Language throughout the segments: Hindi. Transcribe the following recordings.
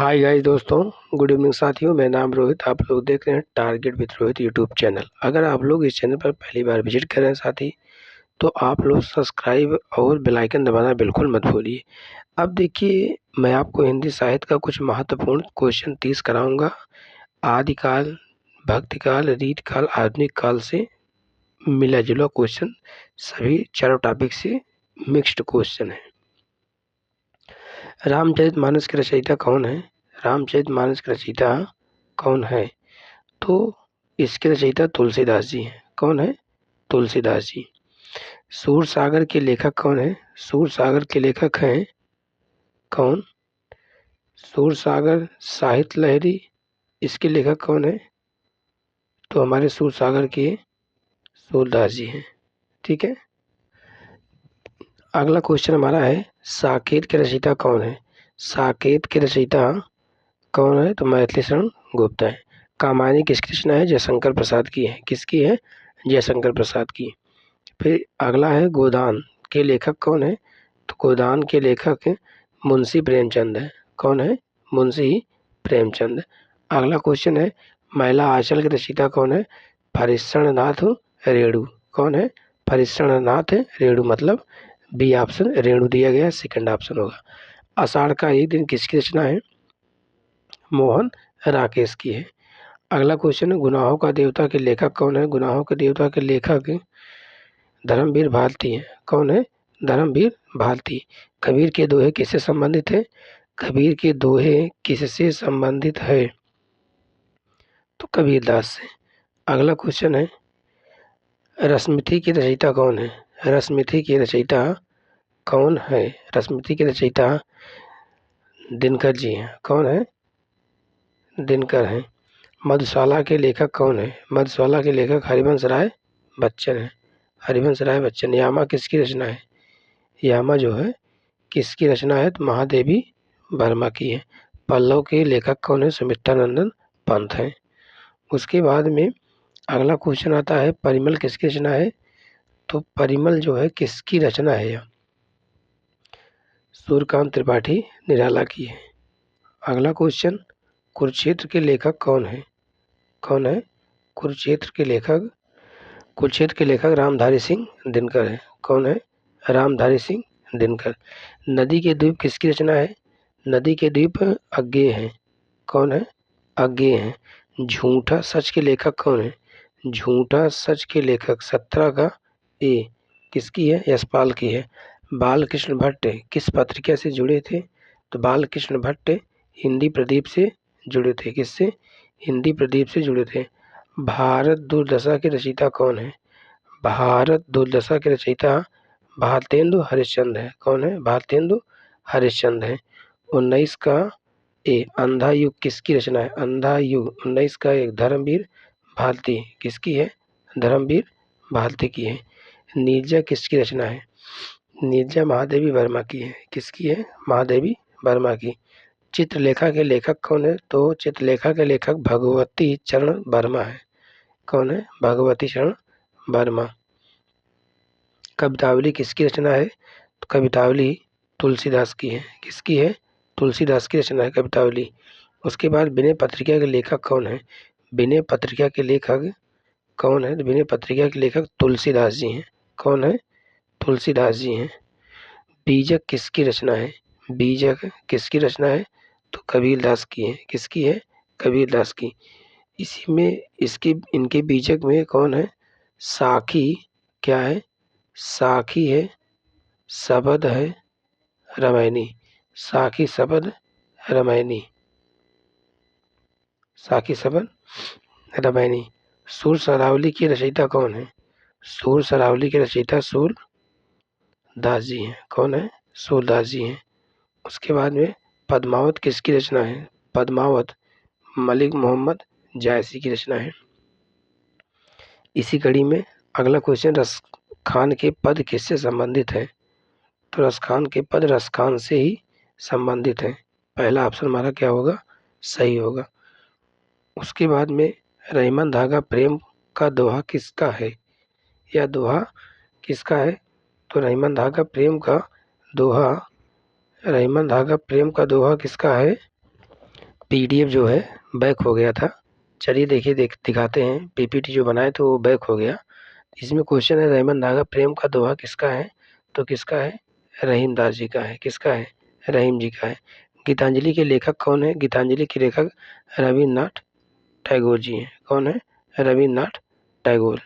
हाय गाइस दोस्तों, गुड इवनिंग साथियों। मेरा नाम रोहित। आप लोग देख रहे हैं target with Rohit YouTube channel. अगर आप लोग इस चैनल पर पहली बार विजिट कर रहे हैं साथी, तो आप लोग सब्सक्राइब और बेल आइकन दबाना बिल्कुल मत भूलिए। अब देखिए, मैं आपको हिंदी साहित्य का कुछ महत्वपूर्ण क्वेश्चन 30 कराऊंगा। आदिकाल, भक्तिकाल, रीतकाल, आधुनिक काल से मिला जुला क्वेश्चन, सभी चारों टॉपिक से मिक्स्ड क्वेश्चन है। रामचरितमानस के रचयिता कौन है? रामचरितमानस के रचयिता कौन है? तो इसके रचयिता तुलसीदास जी हैं। कौन है? तुलसीदास जी। सूरसागर के लेखक कौन है? सूरसागर के लेखक हैं कौन? सूरसागर साहित्य लहरी, इसके लेखक कौन है? तो हमारे सूरसागर के सूरदास जी हैं। ठीक है। अगला क्वेश्चन हमारा है, साकेत के रचयिता कौन है? साकेत के रचयिता कौन है? तो मैथिली शरण गुप्त है। कामायनी किसकी रचना है? जयशंकर प्रसाद की है। किसकी है? जयशंकर प्रसाद की। फिर अगला है, गोदान के लेखक कौन है? तो गोदान के लेखक मुंशी प्रेमचंद है। कौन है? मुंशी प्रेमचंद। अगला क्वेश्चन है, महिला आंचल के रचयिता कौन है? फरीक्षणनाथ रेणु। कौन है? फरीक्षणनाथ रेणु, मतलब बी ऑप्शन रेणु दिया गया, सेकंड ऑप्शन होगा। आषाढ़ का एक दिन किसकी रचना है? मोहन राकेश की है। अगला क्वेश्चन है, गुनाहों का देवता के लेखक कौन है? गुनाहों के देवता के लेखक धर्मवीर भारती हैं। कौन है? धर्मवीर भारती। कबीर के दोहे किससे संबंधित है? कबीर के दोहे किससे संबंधित है? तो कबीरदास से। अगला क्वेश्चन है, रश्मिरथी की रचयिता कौन है? रश्मिरथी की रचयिता कौन है? रश्मिरथी की रचयिता दिनकर जी हैं। कौन है? दिनकर हैं। मधुशाला के लेखक कौन है? मधुशाला के लेखक हरिवंश राय बच्चन है। हरिवंश राय बच्चन। यामा किसकी रचना है? यामा जो है किसकी रचना है? तो महादेवी वर्मा की है। पल्लव के लेखक कौन है? सुमित्रानंदन पंत हैं। उसके बाद में अगला क्वेश्चन आता है, परिमल किसकी रचना है? तो परिमल जो है किसकी रचना है? यह सूर्यकांत त्रिपाठी निराला की है। अगला क्वेश्चन, कुरुक्षेत्र के लेखक कौन है? कौन है? कुरुक्षेत्र के लेखक रामधारी सिंह दिनकर है। कौन है? रामधारी सिंह दिनकर। नदी के द्वीप किसकी रचना है? नदी के द्वीप अज्ञेय हैं। कौन है? अज्ञेय हैं। झूठा सच के लेखक कौन है? झूठा सच के लेखक 17 का ए किसकी है? यशपाल की है। बालकृष्ण भट्ट किस पत्रिका से जुड़े थे? तो बालकृष्ण भट्ट हिंदी प्रदीप से जुड़े थे। किससे? हिंदी प्रदीप से जुड़े थे। भारत दुर्दशा के रचयिता कौन है? भारत दुर्दशा के रचयिता भारतेंदु हरिश्चंद्र है। कौन है? भारतेंदु हरिश्चंद्र है। 19 का ए अंधा युग किसकी रचना है? अंधा युग 19 का एक धर्मवीर भारती। किसकी है? धर्मवीर भारती की है। नीरजा किसकी रचना है? नीरजा महादेवी वर्मा की है। किसकी है? महादेवी वर्मा की। चित्रलेखा के लेखक कौन है? तो चित्रलेखा के लेखक भगवती चरण वर्मा है। कौन है? भगवती चरण वर्मा। कवितावली किसकी रचना है? तो कवितावली तुलसीदास की है। किसकी है? तुलसीदास की रचना है कवितावली। उसके बाद विनय पत्रिका के लेखक कौन है? विनय पत्रिका के लेखक कौन है? तो विनय पत्रिका के लेखक तुलसीदास जी हैं। कौन है? तुलसीदास जी हैं। बीजक किसकी रचना है? बीजक किसकी रचना है? तो कबीरदास की है। किसकी है? कबीरदास की। इसी में इसके इनके बीजक में कौन है? साखी क्या है? साखी है, शबद है, रामायणी। साखी शबद रामायणी। साखी शबद रामायणी। सूर सरावली की रचयिता कौन है? सूर सरावली के रचयिता सूरदास जी हैं। कौन है? सूरदास जी हैं। उसके बाद में पद्मावत किसकी रचना है? पद्मावत मलिक मोहम्मद जायसी की रचना है। इसी कड़ी में अगला क्वेश्चन, रसखान के पद किससे संबंधित है? तो रसखान के पद रसखान से ही संबंधित है। पहला ऑप्शन हमारा क्या होगा? सही होगा। उसके बाद में रहीमन धागा प्रेम का दोहा किसका है? यह दोहा किसका है? तो रहीमन धागा प्रेम का दोहा किसका है? PDF जो है बैक हो गया था। चलिए देखिए दिखाते हैं। PPT जो बनाए तो वो बैक हो गया। इसमें क्वेश्चन है रहमन नागा प्रेम का दोहा किसका है? तो किसका है? रहीम दास जी का है। किसका है? रहीम जी का है। गीतांजलि के लेखक कौन है? गीतांजलि के लेखक रविन्द्रनाथ टैगोर जी हैं। कौन है? रविन्द्रनाथ टैगोर।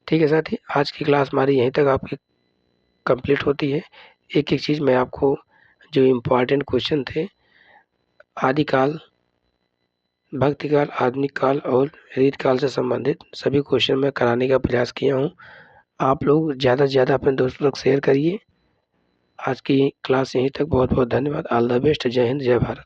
ठीक है साथी, आज की क्लास हमारी यहीं तक आपकी कंप्लीट होती है। एक एक चीज़ मैं आपको जो इम्पोर्टेंट क्वेश्चन थे आदिकाल, भक्तिकाल, आधुनिक काल और रीतकाल से संबंधित सभी क्वेश्चन मैं कराने का प्रयास किया हूँ। आप लोग ज़्यादा से ज़्यादा अपने दोस्तों तक शेयर करिए। आज की क्लास यहीं तक। बहुत बहुत धन्यवाद। All the best. जय हिंद, जय भारत।